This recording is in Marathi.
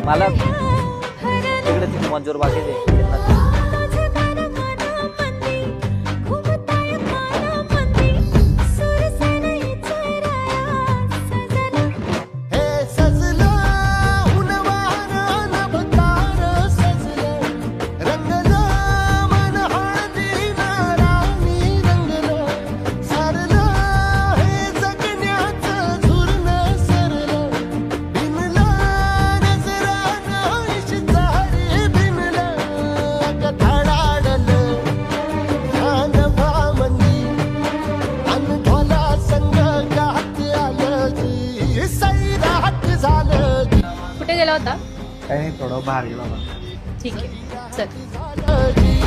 मला तिकडे तिथे मंजूर बाकी दे कुठे गेला होता? काही नाही, थोडं बाहेर गेलो होतो. ठीक आहे चल.